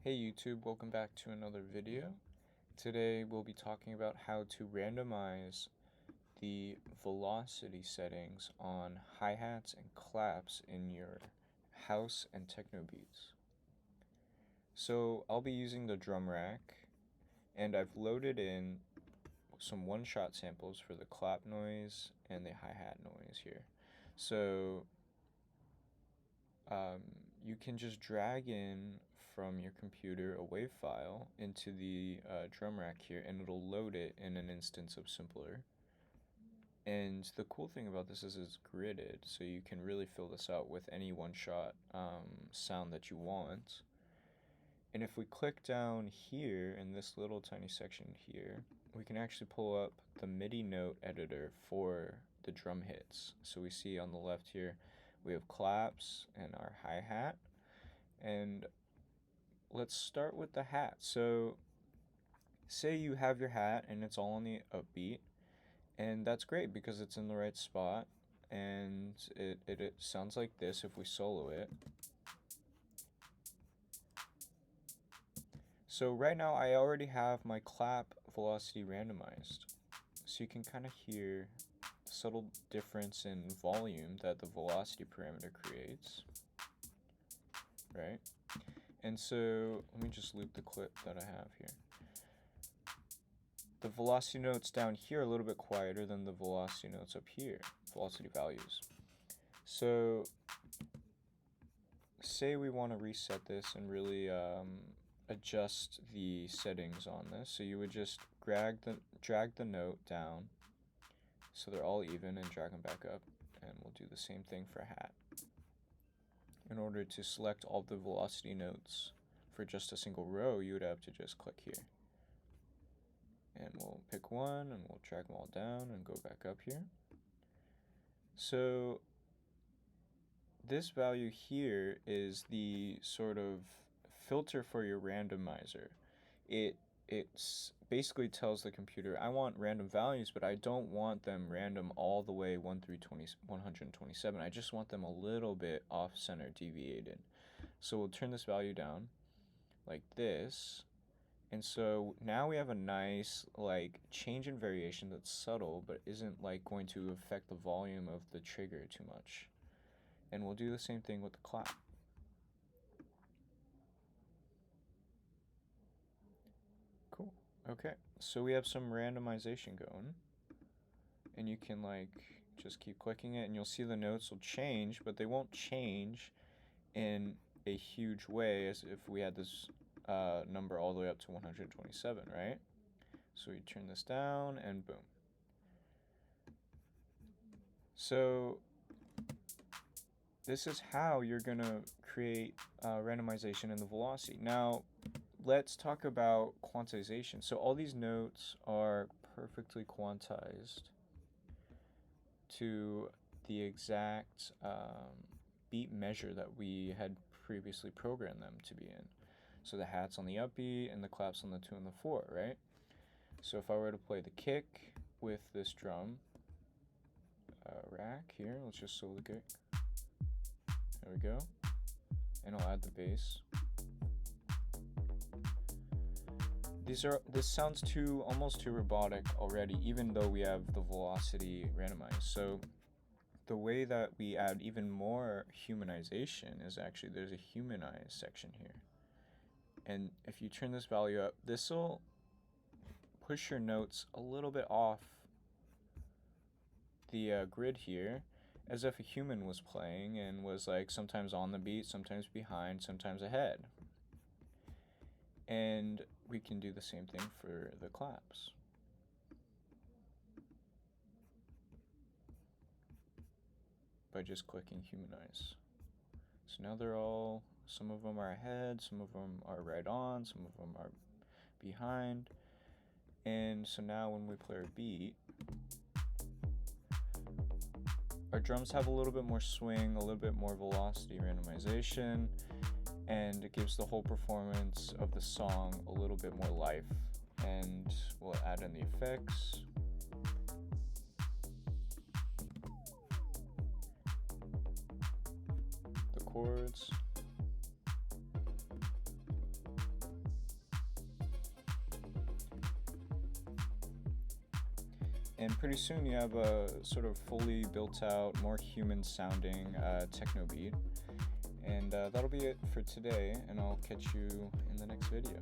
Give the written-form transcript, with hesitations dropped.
Hey YouTube, welcome back to another video. Today we'll be talking about how to randomize the velocity settings on hi-hats and claps in your house and techno beats. So I'll be using the drum rack, and I've loaded in some one-shot samples for the clap noise and the hi-hat noise here. So you can just drag in from your computer a WAV file into the drum rack here, and it'll load it in an instance of Simpler. And the cool thing about this is it's gridded, so you can really fill this out with any one-shot sound that you want. And if we click down here in this little tiny section here, we can actually pull up the MIDI note editor for the drum hits. So we see on the left here, we have claps and our hi-hat. And let's start with the hat. So say you have your hat and it's all on the upbeat, and that's great because it's in the right spot, and it sounds like this if we solo it. So right now I already have my clap velocity randomized. So you can kind of hear the subtle difference in volume that the velocity parameter creates, right? And so let me just loop the clip that I have here. The velocity notes down here are a little bit quieter than the velocity notes up here, velocity values. So say we want to reset this and really adjust the settings on this. So you would just drag the note down so they're all even and drag them back up, and we'll do the same thing for hat. In order to select all the velocity notes for just a single row, you would have to just click here. And we'll pick one and we'll drag them all down and go back up here. So this value here is the sort of filter for your randomizer. It basically tells the computer, I want random values, but I don't want them random all the way 1 through 127. I just want them a little bit off center deviated. So we'll turn this value down like this. And so now we have a nice like change in variation that's subtle, but isn't like going to affect the volume of the trigger too much. And we'll do the same thing with the clap. Cool. Okay, so we have some randomization going, and you can like just keep clicking it and you'll see the notes will change, but they won't change in a huge way as if we had this number all the way up to 127, right? So we turn this down and boom. So this is how you're gonna create randomization in the velocity. Now let's talk about quantization. So all these notes are perfectly quantized to the exact beat measure that we had previously programmed them to be in. So the hat's on the upbeat and the clap's on the 2 and the 4, right? So if I were to play the kick with this drum rack here, let's just solo the kick. There we go. And I'll add the bass. This sounds almost too robotic already, even though we have the velocity randomized. So the way that we add even more humanization is actually there's a humanize section here. And if you turn this value up, this will push your notes a little bit off the grid here, as if a human was playing and was like sometimes on the beat, sometimes behind, sometimes ahead. And we can do the same thing for the claps. By just clicking Humanize. So now they're all, some of them are ahead, some of them are right on, some of them are behind. And so now when we play our beat, our drums have a little bit more swing, a little bit more velocity randomization, and it gives the whole performance of the song a little bit more life. And we'll add in the effects. The chords. And pretty soon you have a sort of fully built out, more human sounding techno beat. And that'll be it for today, and I'll catch you in the next video.